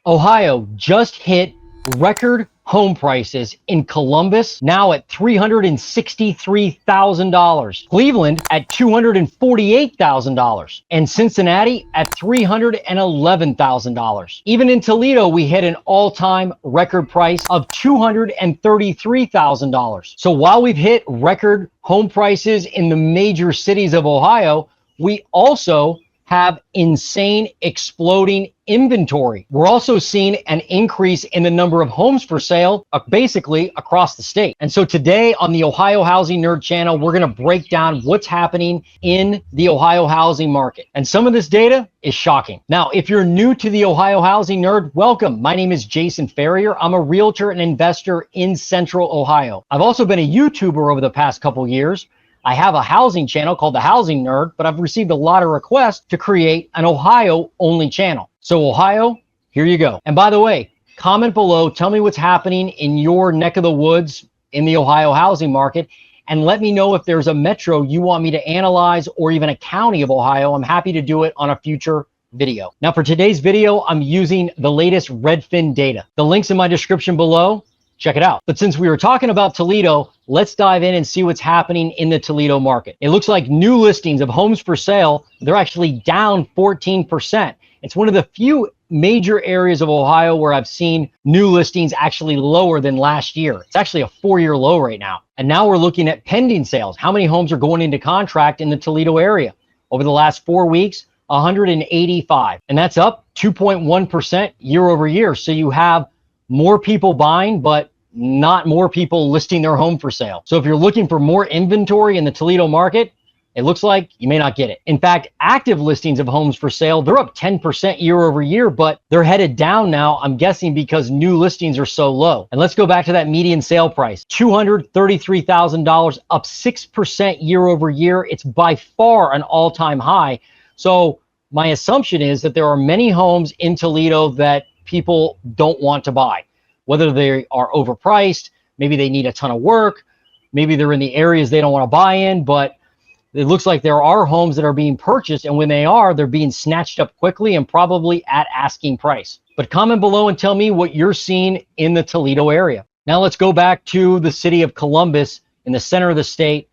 Ohio just hit record home prices in Columbus, now at $363,000. Cleveland at $248,000. And Cincinnati at $311,000. Even in Toledo, we hit an all-time record price of $233,000. So while we've hit record home prices in the major cities of Ohio, we also have insane exploding inventory. We're also seeing an increase in the number of homes for sale basically across the state. And so today on the Ohio Housing Nerd channel, we're going to break down what's happening in the Ohio housing market. And some of this data is shocking. Now, if you're new to the Ohio Housing Nerd, welcome. My name is Jason Ferrier. I'm a realtor and investor in Central Ohio. I've also been a YouTuber over the past couple years. I have a housing channel called The Housing Nerd, but I've received a lot of requests to create an Ohio-only channel. So Ohio, here you go. And by the way, comment below, tell me what's happening in your neck of the woods in the Ohio housing market, and let me know if there's a metro you want me to analyze or even a county of Ohio. I'm happy to do it on a future video. Now for today's video, I'm using the latest Redfin data. The link's in my description below. Check it out. But since we were talking about Toledo, let's dive in and see what's happening in the Toledo market. It looks like new listings of homes for sale, they're actually down 14%. It's one of the few major areas of Ohio where I've seen new listings actually lower than last year. It's actually a 4-year low right now. And now we're looking at pending sales. How many homes are going into contract in the Toledo area? Over the last 4 weeks, 185. And that's up 2.1% year over year. So you have more people buying, but not more people listing their home for sale. So if you're looking for more inventory in the Toledo market, it looks like you may not get it. In fact, active listings of homes for sale, they're up 10% year over year, but they're headed down now, I'm guessing because new listings are so low. And let's go back to that median sale price, $233,000, up 6% year over year. It's by far an all-time high. So my assumption is that there are many homes in Toledo that people don't want to buy, whether they are overpriced, maybe they need a ton of work, maybe they're in the areas they don't want to buy in, but it looks like there are homes that are being purchased, and when they are, they're being snatched up quickly and probably at asking price. But comment below and tell me what you're seeing in the Toledo area. Now let's go back to the city of Columbus in the center of the state.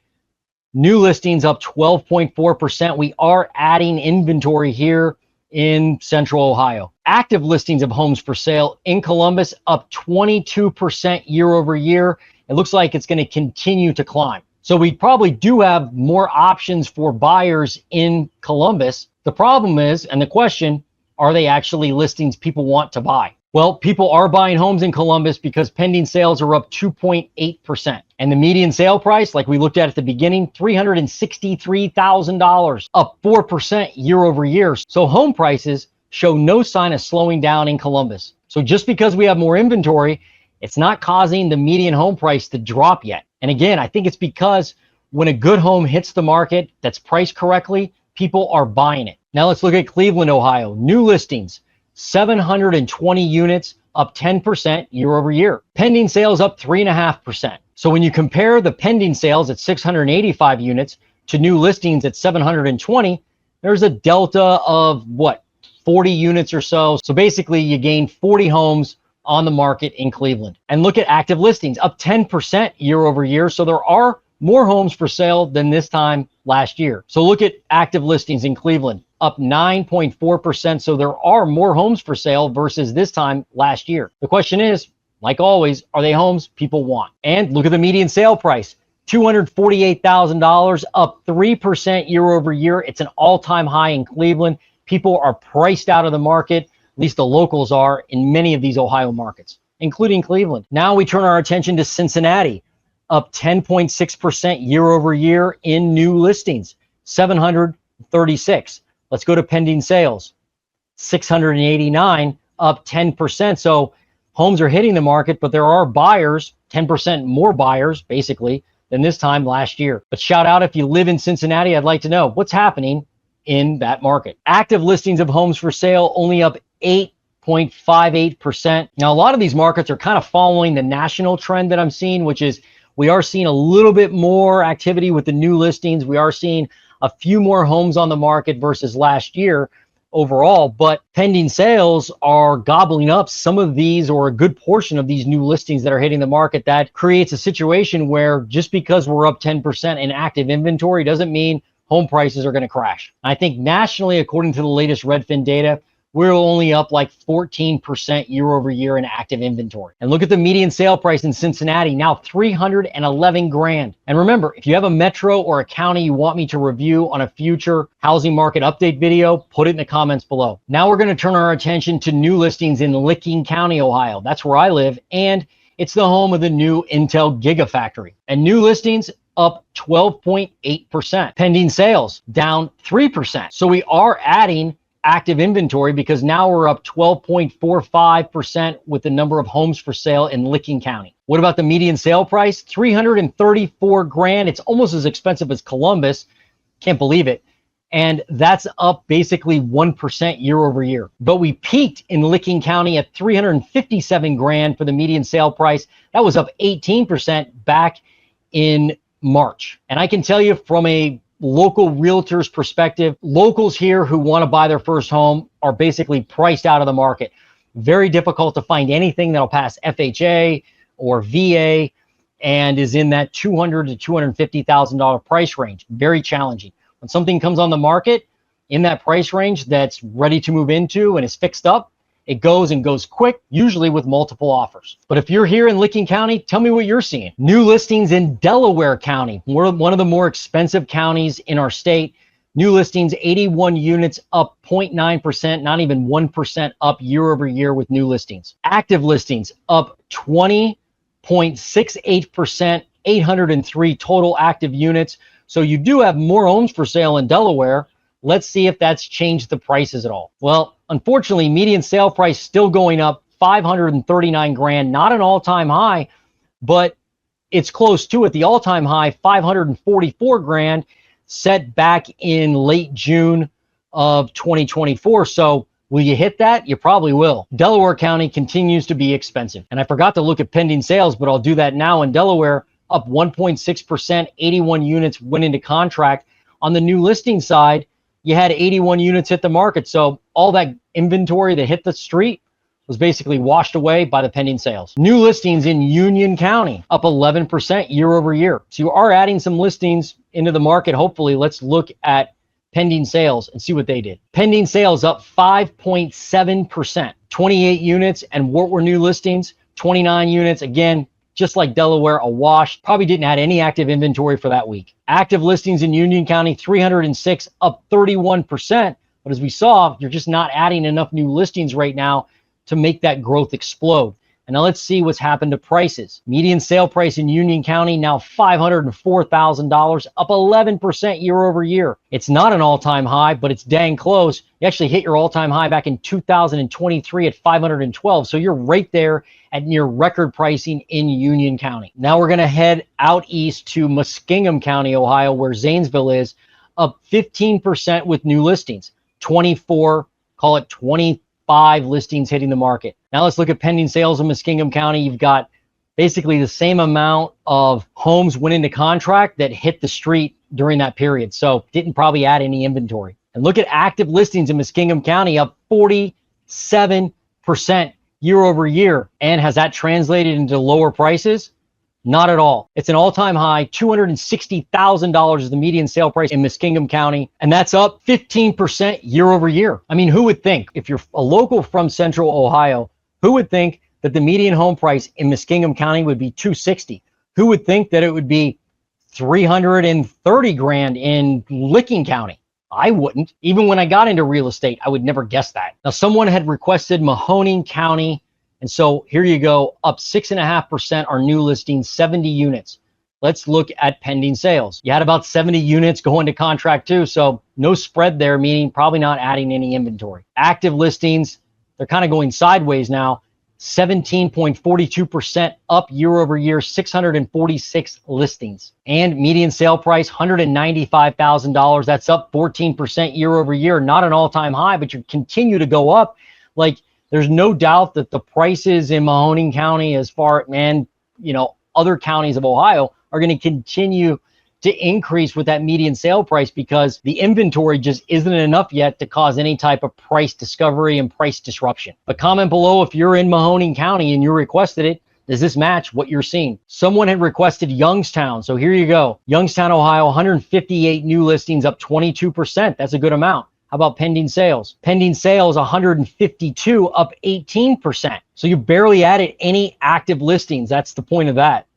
New listings up 12.4%. We are adding inventory here in Central Ohio. Active listings of homes for sale in Columbus up 22% year over year. It looks like it's going to continue to climb. So we probably do have more options for buyers in Columbus. The problem is, and the question, are they actually listings people want to buy? Well, people are buying homes in Columbus because pending sales are up 2.8%. And the median sale price, like we looked at the beginning, $363,000, up 4% year over year. So home prices show no sign of slowing down in Columbus. So just because we have more inventory, it's not causing the median home price to drop yet. And again, I think it's because when a good home hits the market that's priced correctly, people are buying it. Now let's look at Cleveland, Ohio. New listings, 720 units, up 10% year over year. Pending sales up 3.5%. So when you compare the pending sales at 685 units to new listings at 720, there's a delta of what, 40 units or so. So basically you gain 40 homes on the market in Cleveland. And look at active listings, up 10% year over year. So there are more homes for sale than this time last year. So look at active listings in Cleveland, up 9.4%. So there are more homes for sale versus this time last year. The question is, like always, are they homes people want? And look at the median sale price, $248,000, up 3% year over year. It's an all-time high in Cleveland. People are priced out of the market. At least the locals are in many of these Ohio markets, including Cleveland. Now we turn our attention to Cincinnati, up 10.6% year over year in new listings, 736. Let's go to pending sales, 689, up 10%. So homes are hitting the market, but there are buyers, 10% more buyers, basically, than this time last year. But shout out if you live in Cincinnati, I'd like to know what's happening in that market. Active listings of homes for sale only up 8.58%. Now, a lot of these markets are kind of following the national trend that I'm seeing, which is we are seeing a little bit more activity with the new listings. We are seeing a few more homes on the market versus last year. overall, but pending sales are gobbling up some of these, or a good portion of these new listings that are hitting the market. That creates a situation where just because we're up 10% in active inventory doesn't mean home prices are going to crash. I think nationally, according to the latest Redfin data, we're only up like 14% year over year in active inventory. And look at the median sale price in Cincinnati, now 311 grand. And remember, if you have a metro or a county you want me to review on a future housing market update video, put it in the comments below. Now we're going to turn our attention to new listings in Licking County, Ohio. That's where I live, and it's the home of the new Intel Gigafactory. And new listings up 12.8%. Pending sales down 3%. So we are adding active inventory because now we're up 12.45% with the number of homes for sale in Licking County. What about the median sale price? 334 grand. It's almost as expensive as Columbus. Can't believe it. And that's up basically 1% year over year. But we peaked in Licking County at 357 grand for the median sale price. That was up 18% back in March. And I can tell you from a local realtor's perspective, locals here who want to buy their first home are basically priced out of the market. Very difficult to find anything that'll pass FHA or VA and is in that $200,000 to $250,000 price range. Very challenging. When something comes on the market in that price range that's ready to move into and is fixed up, it goes and goes quick, usually with multiple offers. But if you're here in Licking County, tell me what you're seeing. New listings in Delaware County, one of the more expensive counties in our state. New listings, 81 units, up 0.9%, not even 1% up year over year with new listings. Active listings up 20.68%, 803 total active units. So you do have more homes for sale in Delaware. Let's see if that's changed the prices at all. Well, unfortunately, median sale price still going up 539 grand, not an all-time high, but it's close to it. The all-time high, 544 grand, set back in late June of 2024. So will you hit that? You probably will. Delaware County continues to be expensive. And I forgot to look at pending sales, but I'll do that now. In Delaware, up 1.6%, 81 units went into contract. On the new listing side, you had 81 units hit the market. So all that inventory that hit the street was basically washed away by the pending sales. New listings in Union County, up 11% year over year. So you are adding some listings into the market. Hopefully, let's look at pending sales and see what they did. Pending sales up 5.7%, 28 units, and what were new listings? 29 units. Again, just like Delaware, a wash. Probably didn't add any active inventory for that week. Active listings in Union County, 306, up 31%. But as we saw, you're just not adding enough new listings right now to make that growth explode. And now let's see what's happened to prices. Median sale price in Union County, now $504,000, up 11% year over year. It's not an all-time high, but it's dang close. You actually hit your all-time high back in 2023 at 512. So you're right there at near record pricing in Union County. Now we're going to head out east to Muskingum County, Ohio, where Zanesville is, up 15% with new listings. 24, call it 25 listings hitting the market. Now let's look at pending sales in Muskingum County. You've got basically the same amount of homes went into contract that hit the street during that period. So didn't probably add any inventory. And look at active listings in Muskingum County, up 47% year over year. And has that translated into lower prices? Not at all. It's an all-time high. $260,000 is the median sale price in Muskingum County, and that's up 15% year over year. I mean, who would think, if you're a local from Central Ohio, who would think that the median home price in Muskingum County would be $260,000? Who would think that it would be $330 grand in Licking County? I wouldn't. Even when I got into real estate, I would never guess that. Now, someone had requested Mahoning County, and so here you go, up 6.5% are new listings, 70 units. Let's look at pending sales. You had about 70 units go into contract too, so no spread there, meaning probably not adding any inventory. Active listings, they're kind of going sideways now. 17.42% up year over year, 646 listings. And median sale price, $195,000. That's up 14% year over year. Not an all-time high, but you continue to go up. Like, there's no doubt that the prices in Mahoning County, as far and other counties of Ohio, are going to continue to increase with that median sale price because the inventory just isn't enough yet to cause any type of price discovery and price disruption. But comment below if you're in Mahoning County and you requested it. Does this match what you're seeing? Someone had requested Youngstown. So here you go. Youngstown, Ohio, 158 new listings, up 22%. That's a good amount. How about pending sales? Pending sales, 152, up 18%. So you barely added any active listings. That's the point of that.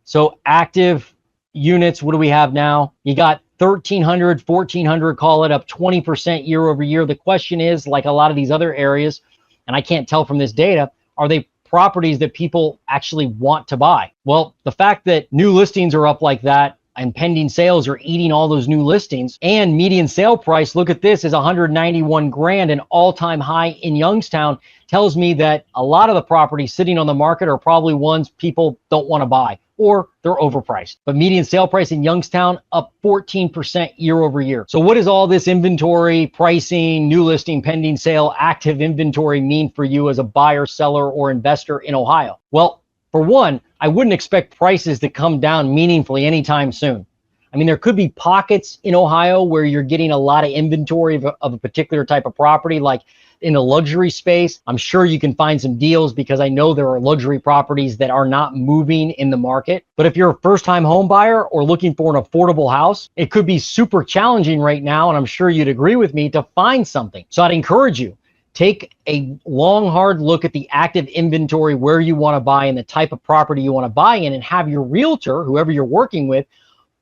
So active units, what do we have now? You got 1,300, 1,400, call it, up 20% year over year. The question is, like a lot of these other areas, and I can't tell from this data, are they properties that people actually want to buy? Well, the fact that new listings are up like that and pending sales are eating all those new listings, and median sale price, look at this, is 191 grand, an all-time high in Youngstown, tells me that a lot of the properties sitting on the market are probably ones people don't want to buy, or they're overpriced. But median sale price in Youngstown up 14% year over year. So what does all this inventory, pricing, new listing, pending sale, active inventory mean for you as a buyer, seller, or investor in Ohio? Well, for one, I wouldn't expect prices to come down meaningfully anytime soon. I mean, there could be pockets in Ohio where you're getting a lot of inventory of a particular type of property, like in the luxury space. I'm sure you can find some deals because I know there are luxury properties that are not moving in the market. But if you're a first-time home buyer or looking for an affordable house, it could be super challenging right now, and I'm sure you'd agree with me, to find something. So I'd encourage you, take a long, hard look at the active inventory, where you want to buy and the type of property you want to buy in, and have your realtor, whoever you're working with,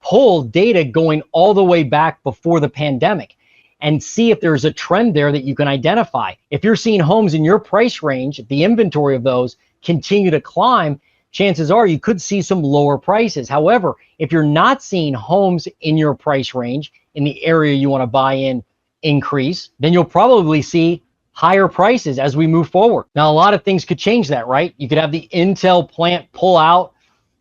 pull data going all the way back before the pandemic and see if there's a trend there that you can identify. If you're seeing homes in your price range, the inventory of those continue to climb, chances are you could see some lower prices. However, if you're not seeing homes in your price range, in the area you want to buy in, increase, then you'll probably see higher prices as we move forward. Now, a lot of things could change that, right? You could have the Intel plant pull out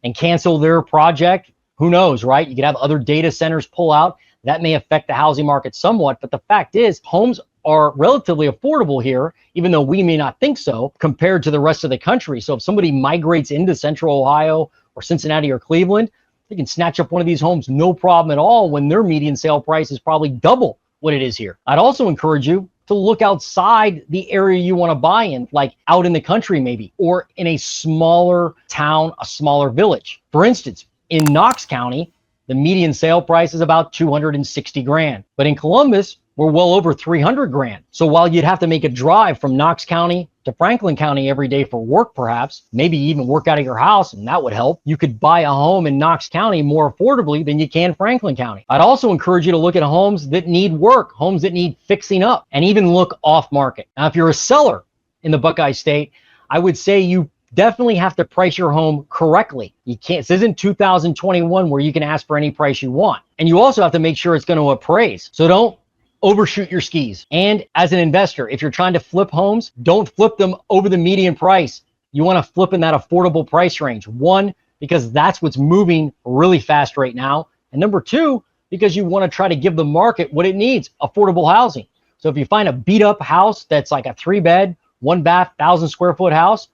and cancel their project. Who knows, right? You could have other data centers pull out. That may affect the housing market somewhat, but the fact is, homes are relatively affordable here, even though we may not think so, compared to the rest of the country. So if somebody migrates into Central Ohio or Cincinnati or Cleveland, they can snatch up one of these homes no problem at all when their median sale price is probably double what it is here. I'd also encourage you to look outside the area you want to buy in, like out in the country maybe, or in a smaller town, a smaller village. For instance, in Knox County, the median sale price is about 260 grand. But in Columbus, we're well over 300 grand. So while you'd have to make a drive from Knox County to Franklin County every day for work, perhaps, maybe even work out of your house, and that would help, you could buy a home in Knox County more affordably than you can Franklin County. I'd also encourage you to look at homes that need work, homes that need fixing up, and even look off market. Now, if you're a seller in the Buckeye State, I would say you definitely have to price your home correctly. You can't, this isn't 2021 where you can ask for any price you want. And you also have to make sure it's going to appraise. So don't overshoot your skis. And as an investor, if you're trying to flip homes, don't flip them over the median price. You want to flip in that affordable price range. One, because that's what's moving really fast right now. And number two, because you want to try to give the market what it needs, affordable housing. So if you find a beat up house that's like a 3-bed, 1-bath, 1,000-square-foot house,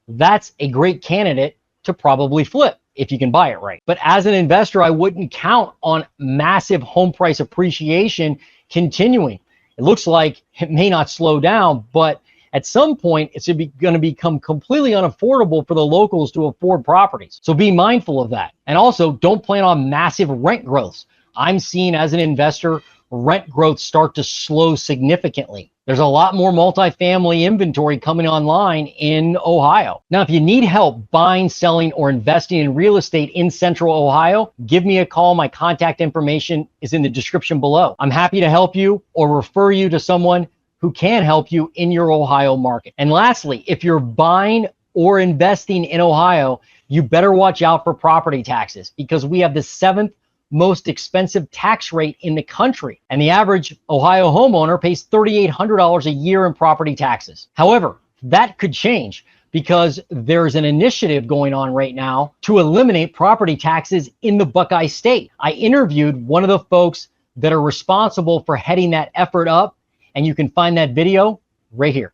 that's a great candidate to probably flip if you can buy it right. But as an investor, I wouldn't count on massive home price appreciation continuing. It looks like it may not slow down, but at some point it's going to become completely unaffordable for the locals to afford properties. So be mindful of that. And also, don't plan on massive rent growths. I'm seeing as an investor, rent growth start to slow significantly. There's a lot more multifamily inventory coming online in Ohio. Now, if you need help buying, selling, or investing in real estate in Central Ohio, give me a call. My contact information is in the description below. I'm happy to help you or refer you to someone who can help you in your Ohio market. And lastly, if you're buying or investing in Ohio, you better watch out for property taxes because we have the 7th most expensive tax rate in the country. And the average Ohio homeowner pays $3,800 a year in property taxes. However, that could change because there's an initiative going on right now to eliminate property taxes in the Buckeye State. I interviewed one of the folks that are responsible for heading that effort up, and you can find that video right here.